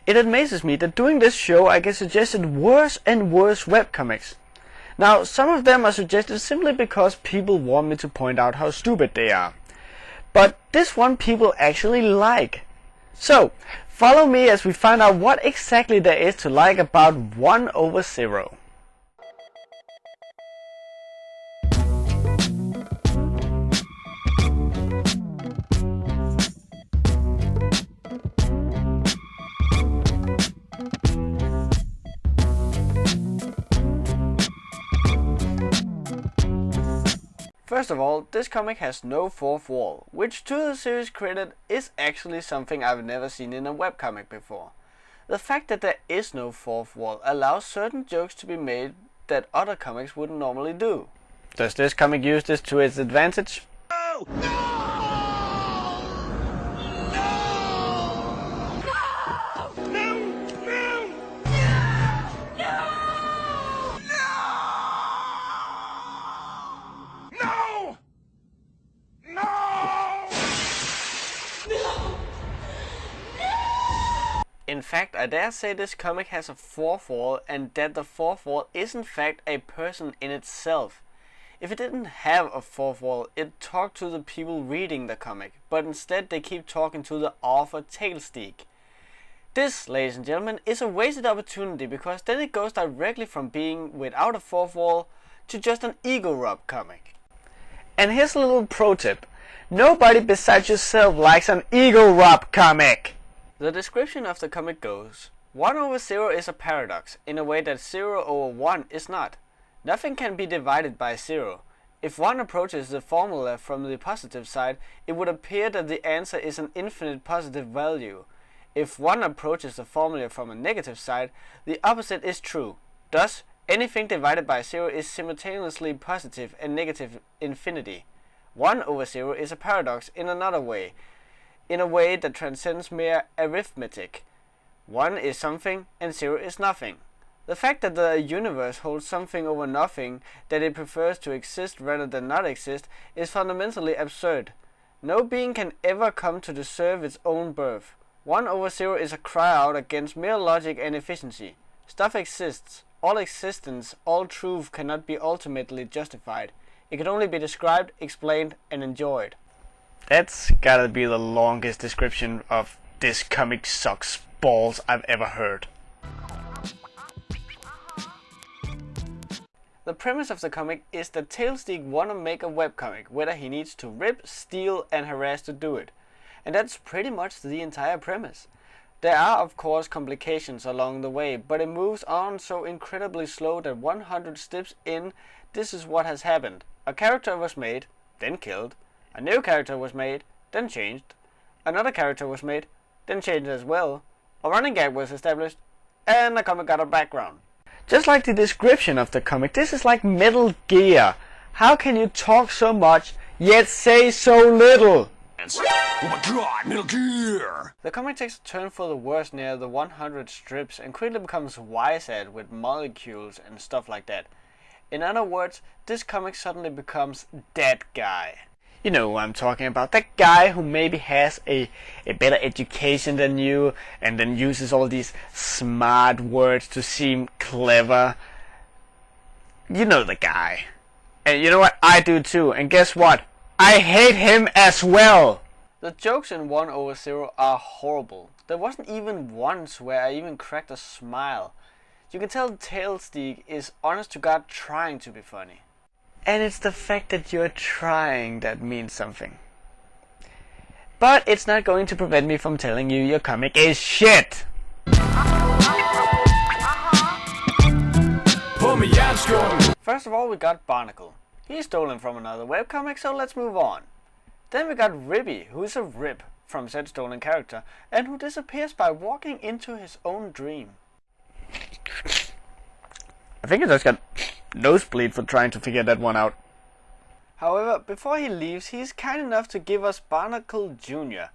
It amazes me that doing this show I get suggested worse and worse webcomics. Now, some of them are suggested simply because people want me to point out how stupid they are. But this one people actually like. So, follow me as we find out what exactly there is to like about 1/0. First of all, this comic has no fourth wall, which to the series credit is actually something I've never seen in a webcomic before. The fact that there is no fourth wall allows certain jokes to be made that other comics wouldn't normally do. Does this comic use this to its advantage? No! In fact, I dare say this comic has a fourth wall, and that the fourth wall is in fact a person in itself. If it didn't have a fourth wall, it'd talk to the people reading the comic, but instead they keep talking to the author Tailsteak. This, ladies and gentlemen, is a wasted opportunity, because then it goes directly from being without a fourth wall to just an ego rub comic. And here's a little pro tip. Nobody besides yourself likes an ego rub comic! The description of the comic goes, 1/0 is a paradox, in a way that 0/1 is not. Nothing can be divided by 0. If one approaches the formula from the positive side, it would appear that the answer is an infinite positive value. If one approaches the formula from a negative side, the opposite is true. Thus, anything divided by 0 is simultaneously positive and negative infinity. 1/0 is a paradox in another way, in a way that transcends mere arithmetic. 1 is something and 0 is nothing. The fact that the universe holds something over nothing, that it prefers to exist rather than not exist, is fundamentally absurd. No being can ever come to deserve its own birth. 1/0 is a cry out against mere logic and efficiency. Stuff exists. All existence, all truth cannot be ultimately justified. It can only be described, explained, and enjoyed. That's gotta be the longest description of this comic sucks balls I've ever heard. The premise of the comic is that Tailsteak wanna make a webcomic, whether he needs to rip, steal, and harass to do it. And that's pretty much the entire premise. There are of course complications along the way, but it moves on so incredibly slow that 100 steps in, this is what has happened. A character was made, then killed. A new character was made, then changed. Another character was made, then changed as well. A running gag was established, and the comic got a background. Just like the description of the comic, this is like Metal Gear. How can you talk so much, yet say so little? Oh my god, Metal Gear! The comic takes a turn for the worse near the 100 strips and quickly becomes wise-eyed with molecules and stuff like that. In other words, this comic suddenly becomes that guy. You know who I'm talking about, that guy who maybe has a better education than you and then uses all these smart words to seem clever. You know the guy. And you know what? I do too. And guess what? I hate him as well! The jokes in 1/0 are horrible. There wasn't even once where I even cracked a smile. You can tell Tailsteak is honest to God trying to be funny. And it's the fact that you're trying that means something. But it's not going to prevent me from telling you your comic is shit! First of all, we got Barnacle. He's stolen from another webcomic, so let's move on. Then we got Ribby, who is a rip from said stolen character, and who disappears by walking into his own dream. I think I just got nosebleed for trying to figure that one out. However, before he leaves, he's kind enough to give us Barnacle Jr.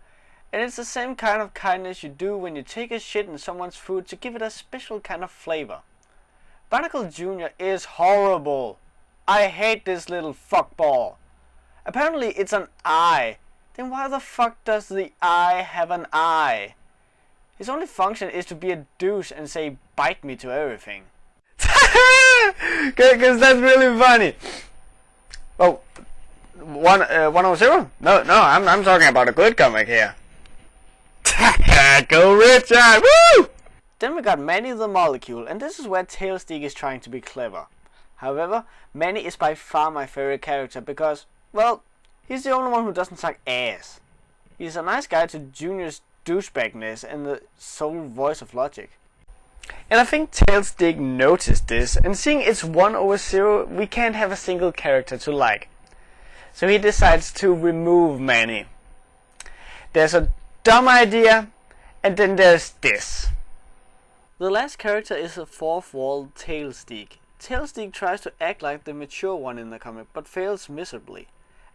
And it's the same kind of kindness you do when you take a shit in someone's food to give it a special kind of flavor. Barnacle Jr. is horrible. I hate this little fuckball. Apparently it's an eye. Then why the fuck does the eye have an eye? His only function is to be a douche and say bite me to everything. Cause that's really funny. Oh, 100? No, I'm talking about a good comic here. Go Richard! Woo! Then we got Manny the Molecule, and this is where Tailstick is trying to be clever. However, Manny is by far my favorite character because, well, he's the only one who doesn't suck ass. He's a nice guy to Junior's douchebagness and the sole voice of logic. And I think Tailstick noticed this, and seeing it's 1/0, we can't have a single character to like. So he decides to remove Manny. There's a dumb idea, and then there's this. The last character is a fourth wall Tailstick. Tailstick tries to act like the mature one in the comic, but fails miserably.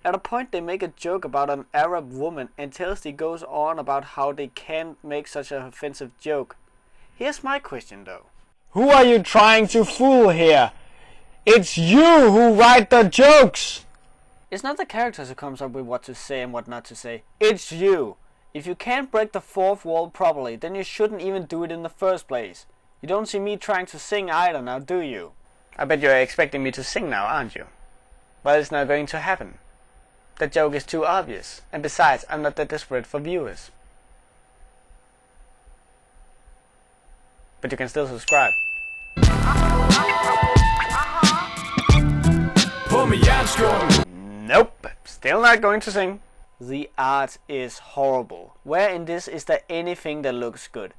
At a point they make a joke about an Arab woman, and Tailstick goes on about how they can't make such an offensive joke. Here's my question though. Who are you trying to fool here? It's you who write the jokes! It's not the characters who comes up with what to say and what not to say. It's you! If you can't break the fourth wall properly, then you shouldn't even do it in the first place. You don't see me trying to sing either now, do you? I bet you're expecting me to sing now, aren't you? Well, it's not going to happen. The joke is too obvious, and besides, I'm not that desperate for viewers. But you can still subscribe. Nope, still not going to sing. The art is horrible. Where in this is there anything that looks good?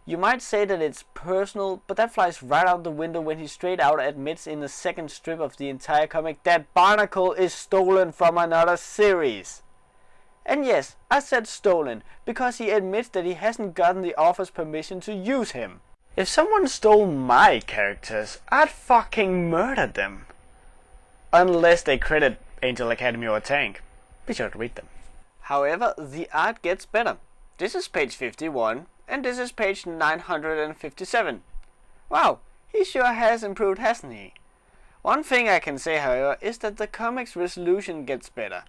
You might say that it's personal, but that flies right out the window when he straight out admits in the second strip of the entire comic that Barnacle is stolen from another series. And yes, I said stolen, because he admits that he hasn't gotten the author's permission to use him. If someone stole my characters, I'd fucking murder them. Unless they credit Angel Academy or Tank. Be sure to read them. However, the art gets better. This is page 51, and this is page 957. Wow, he sure has improved, hasn't he? One thing I can say, however, is that the comic's resolution gets better.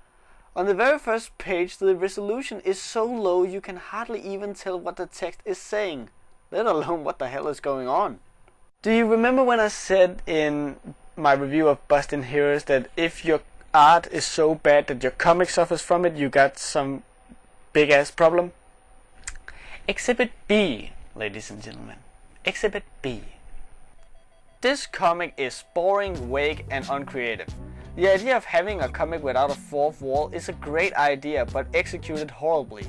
On the very first page, the resolution is so low you can hardly even tell what the text is saying, let alone what the hell is going on. Do you remember when I said in my review of Bustin' Heroes that if your art is so bad that your comic suffers from it, you got some big ass problem? Exhibit B, ladies and gentlemen. Exhibit B. This comic is boring, vague, and uncreative. The idea of having a comic without a fourth wall is a great idea, but executed horribly.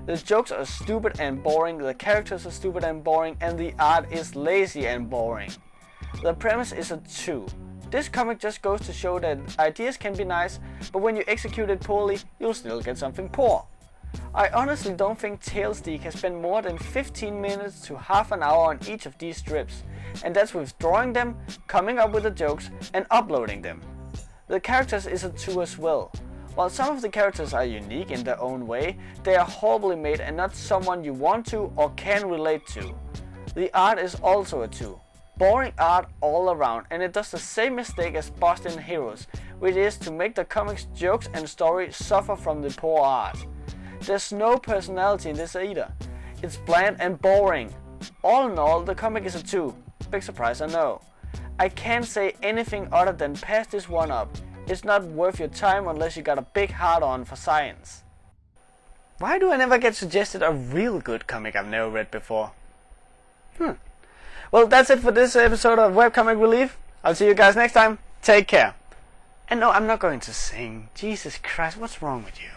The jokes are stupid and boring, the characters are stupid and boring, and the art is lazy and boring. The premise is a 2. This comic just goes to show that ideas can be nice, but when you execute it poorly, you'll still get something poor. I honestly don't think Tailstick has spent more than 15 minutes to half an hour on each of these strips, and that's with drawing them, coming up with the jokes, and uploading them. The characters is a 2 as well. While some of the characters are unique in their own way, they are horribly made and not someone you want to or can relate to. The art is also a 2. Boring art all around, and it does the same mistake as Bustin' Heroes, which is to make the comic's jokes and story suffer from the poor art. There's no personality in this either. It's bland and boring. All in all, the comic is a 2. Big surprise, I know. I can't say anything other than pass this one up. It's not worth your time unless you got a big heart-on for science. Why do I never get suggested a real good comic I've never read before? Well, that's it for this episode of Webcomic Relief. I'll see you guys next time. Take care. And no, I'm not going to sing. Jesus Christ, what's wrong with you?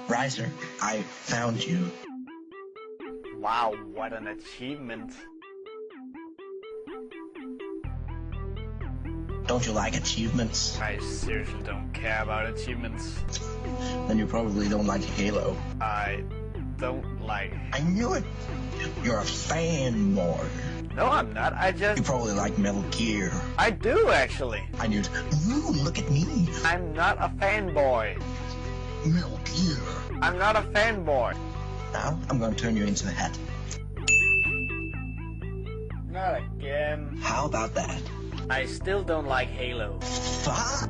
Riiser, I found you. Wow, what an achievement. Don't you like achievements? I seriously don't care about achievements. Then you probably don't like Halo. I don't like... I knew it! You're a fanboy. No, I'm not. You probably like Metal Gear. I do, actually. And you'd, ooh, look at me. I'm not a fanboy. Metal Gear. I'm not a fanboy. Now, I'm going to turn you into a hat. Not again. How about that? I still don't like Halo. Fuck.